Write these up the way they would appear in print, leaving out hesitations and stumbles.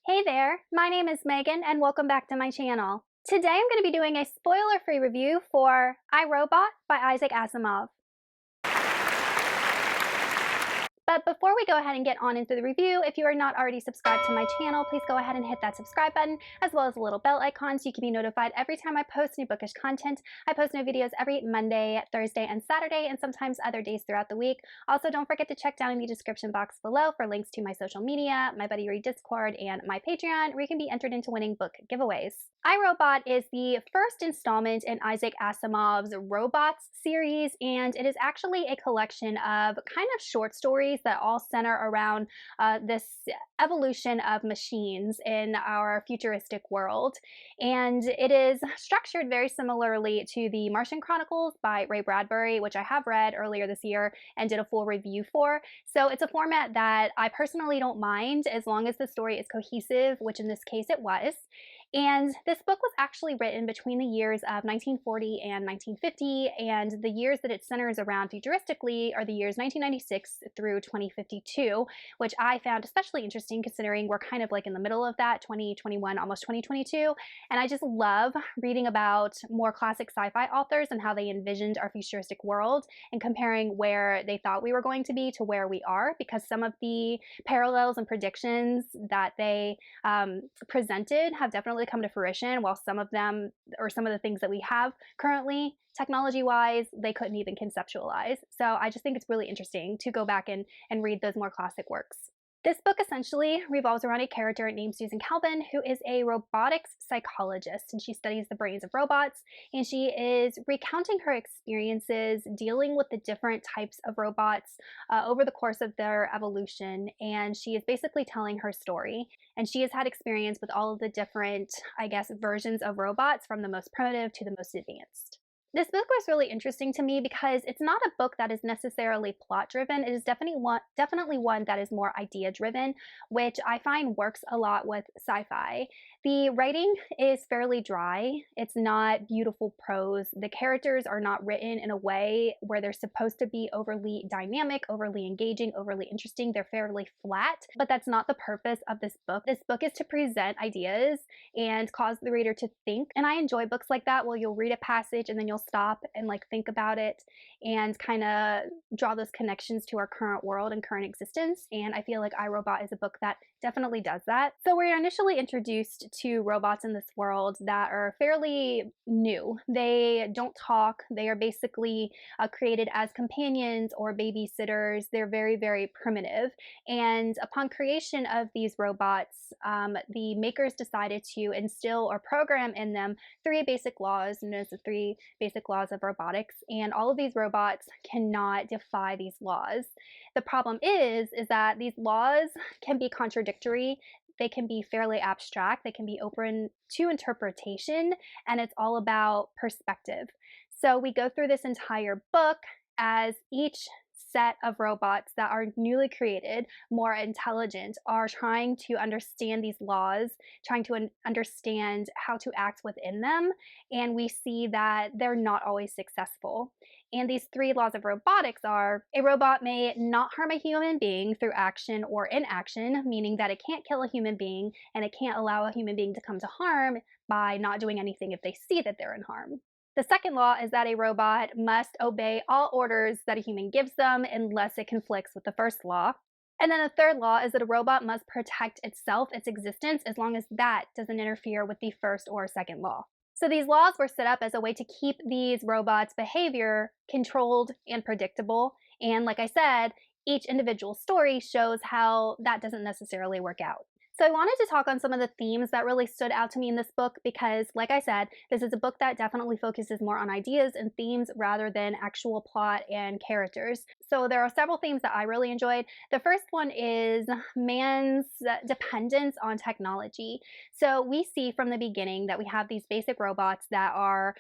Hey there, my name is Megan and welcome back to my channel. Today I'm going to be doing a spoiler-free review for I, Robot by Isaac Asimov. But before we go ahead and get on into the review, if you are not already subscribed to my channel, please go ahead and hit that subscribe button as well as the little bell icon so you can be notified every time I post new bookish content. I post new videos every Monday, Thursday, and Saturday, and sometimes other days throughout the week. Also, don't forget to check down in the description box below for links to my social media, my Buddy Read Discord, and my Patreon, where you can be entered into winning book giveaways. I, Robot is the first installment in Isaac Asimov's Robots series, and it is actually a collection of kind of short stories that all center around this evolution of machines in our futuristic world. And it is structured very similarly to the Martian Chronicles by Ray Bradbury, which I have read earlier this year and did a full review for. So it's a format that I personally don't mind as long as the story is cohesive, which in this case it was. And this book was actually written between the years of 1940 and 1950, and the years that it centers around futuristically are the years 1996 through 2052, which I found especially interesting considering we're kind of like in the middle of that, 2021, almost 2022. And I just love reading about more classic sci-fi authors and how they envisioned our futuristic world and comparing where they thought we were going to be to where we are, because some of the parallels and predictions that they presented have definitely come to fruition, while some of them, or some of the things that we have currently technology-wise, they couldn't even conceptualize. So I just think it's really interesting to go back and read those more classic works. This book essentially revolves around a character named Susan Calvin, who is a robotics psychologist, and she studies the brains of robots, and she is recounting her experiences dealing with the different types of robots over the course of their evolution, and she is basically telling her story. And she has had experience with all of the different, I guess, versions of robots, from the most primitive to the most advanced. This book was really interesting to me because it's not a book that is necessarily plot driven. It is definitely one that is more idea driven, which I find works a lot with sci-fi. The writing is fairly dry. It's not beautiful prose. The characters are not written in a way where they're supposed to be overly dynamic, overly engaging, overly interesting. They're fairly flat, but that's not the purpose of this book. This book is to present ideas and cause the reader to think. And I enjoy books like that where you'll read a passage and then you'll stop and like think about it and kind of draw those connections to our current world and current existence. And I feel like I, Robot is a book that definitely does that. So we're initially introduced to robots in this world that are fairly new. They don't talk. They are basically created as companions or babysitters. They're very, very primitive. And upon creation of these robots, the makers decided to instill or program in them three basic laws, known as the three basic laws of robotics. And all of these robots cannot defy these laws. The problem is that these laws can be contradictory. They can be fairly abstract. They can be open to interpretation, and it's all about perspective. So we go through this entire book as each set of robots that are newly created, more intelligent, are trying to understand these laws, trying to understand how to act within them, and we see that they're not always successful. And these three laws of robotics are: a robot may not harm a human being through action or inaction, meaning that it can't kill a human being and it can't allow a human being to come to harm by not doing anything if they see that they're in harm. The second law is that a robot must obey all orders that a human gives them unless it conflicts with the first law. And then the third law is that a robot must protect itself, its existence, as long as that doesn't interfere with the first or second law. So these laws were set up as a way to keep these robots' behavior controlled and predictable. And like I said, each individual story shows how that doesn't necessarily work out. So I wanted to talk on some of the themes that really stood out to me in this book because, like I said, this is a book that definitely focuses more on ideas and themes rather than actual plot and characters. So there are several themes that I really enjoyed. The first one is man's dependence on technology. So we see from the beginning that we have these basic robots that are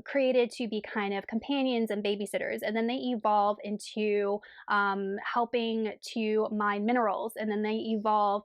created to be kind of companions and babysitters, and then they evolve into helping to mine minerals, and then they evolve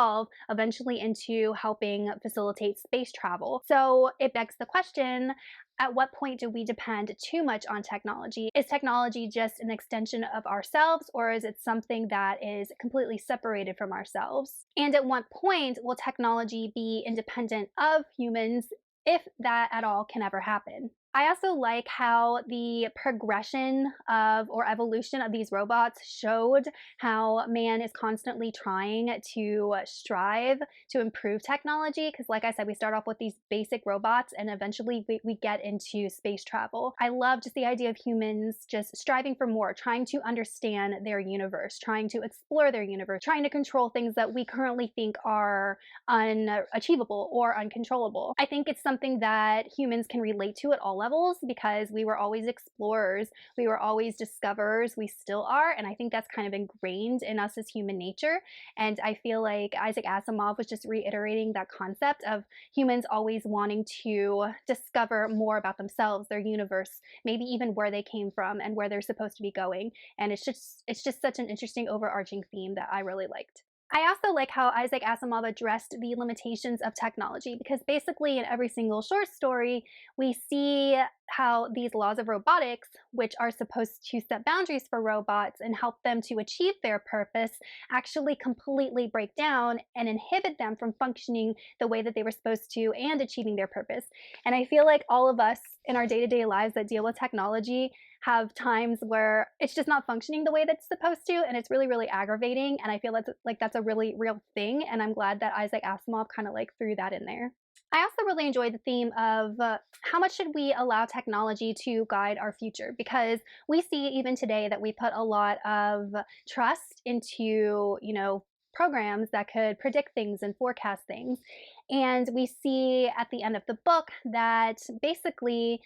evolve eventually into helping facilitate space travel. So it begs the question, at what point do we depend too much on technology? Is technology just an extension of ourselves, or is it something that is completely separated from ourselves? And at what point will technology be independent of humans, if that at all can ever happen? I also like how the progression of or evolution of these robots showed how man is constantly trying to strive to improve technology. Because, like I said, we start off with these basic robots and eventually we get into space travel. I love just the idea of humans just striving for more, trying to understand their universe, trying to explore their universe, trying to control things that we currently think are unachievable or uncontrollable. I think it's something that humans can relate to at all levels because we were always explorers, we were always discoverers, we still are, and I think that's kind of ingrained in us as human nature. And I feel like Isaac Asimov was just reiterating that concept of humans always wanting to discover more about themselves, their universe, maybe even where they came from and where they're supposed to be going. And it's just such an interesting overarching theme that I really liked. I also like how Isaac Asimov addressed the limitations of technology because basically in every single short story, we see how these laws of robotics, which are supposed to set boundaries for robots and help them to achieve their purpose, actually completely break down and inhibit them from functioning the way that they were supposed to and achieving their purpose. And I feel like all of us in our day-to-day lives that deal with technology have times where it's just not functioning the way that's supposed to, and it's really, really aggravating. And I feel that's a really real thing. And I'm glad that Isaac Asimov kind of like threw that in there. I also really enjoyed the theme of how much should we allow technology to guide our future? Because we see even today that we put a lot of trust into, programs that could predict things and forecast things. And we see at the end of the book that basically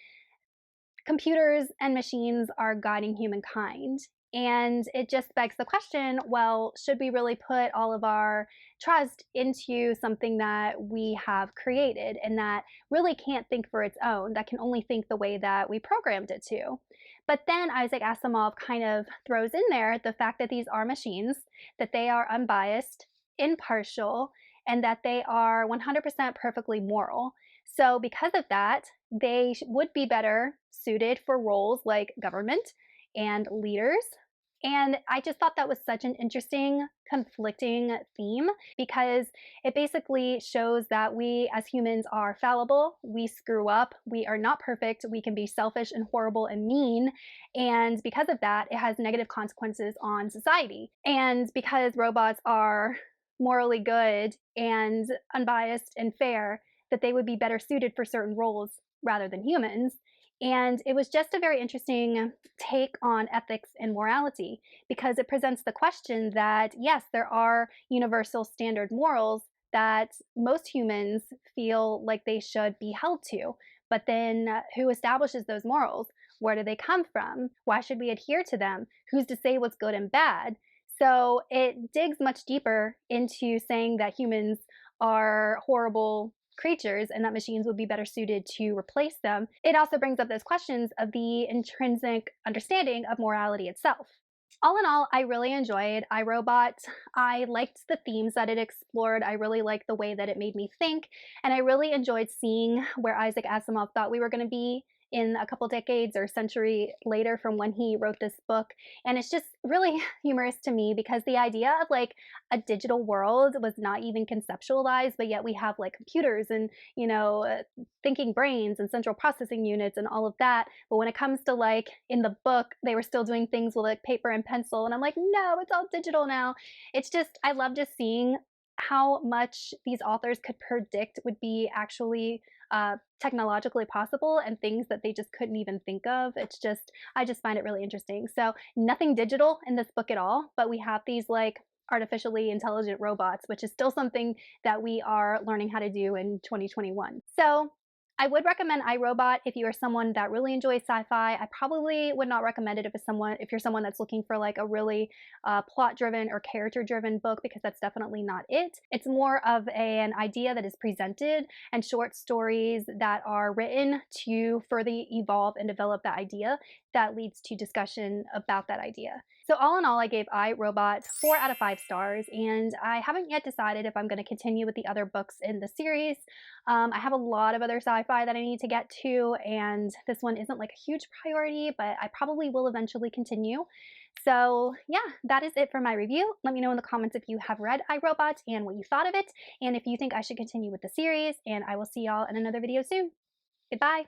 computers and machines are guiding humankind. And it just begs the question, well, should we really put all of our trust into something that we have created and that really can't think for its own, that can only think the way that we programmed it to? But then Isaac Asimov kind of throws in there the fact that these are machines, that they are unbiased, impartial, and that they are 100% perfectly moral. So, because of that, they would be better suited for roles like government and leaders. And I just thought that was such an interesting, conflicting theme because it basically shows that we as humans are fallible, we screw up, we are not perfect, we can be selfish and horrible and mean. And because of that, it has negative consequences on society. And because robots are morally good and unbiased and fair, that they would be better suited for certain roles rather than humans. And it was just a very interesting take on ethics and morality because it presents the question that, yes, there are universal standard morals that most humans feel like they should be held to. But then who establishes those morals? Where do they come from? Why should we adhere to them? Who's to say what's good and bad? So it digs much deeper into saying that humans are horrible creatures and that machines would be better suited to replace them. It also brings up those questions of the intrinsic understanding of morality itself. All in all, I really enjoyed iRobot. I liked the themes that it explored. I really liked the way that it made me think. And I really enjoyed seeing where Isaac Asimov thought we were going to be in a couple decades or century later from when he wrote this book. And it's just really humorous to me because the idea of like a digital world was not even conceptualized, but yet we have like computers and, thinking brains and central processing units and all of that. But when it comes to like in the book, they were still doing things with like paper and pencil. And I'm like, no, it's all digital now. It's just, I love just seeing how much these authors could predict would be actually technologically possible and things that they just couldn't even think of. I just find it really interesting. So nothing digital in this book at all, but we have these like artificially intelligent robots, which is still something that we are learning how to do in 2021. So I would recommend iRobot if you are someone that really enjoys sci-fi. I probably would not recommend it if you're someone that's looking for like a really plot-driven or character-driven book because that's definitely not it. It's more of an idea that is presented and short stories that are written to further evolve and develop that idea that leads to discussion about that idea. So all in all, I gave I, Robot 4 out of 5 stars, and I haven't yet decided if I'm going to continue with the other books in the series. I have a lot of other sci-fi that I need to get to, and this one isn't like a huge priority, but I probably will eventually continue. So yeah, that is it for my review. Let me know in the comments if you have read I, Robot and what you thought of it, and if you think I should continue with the series, and I will see y'all in another video soon. Goodbye!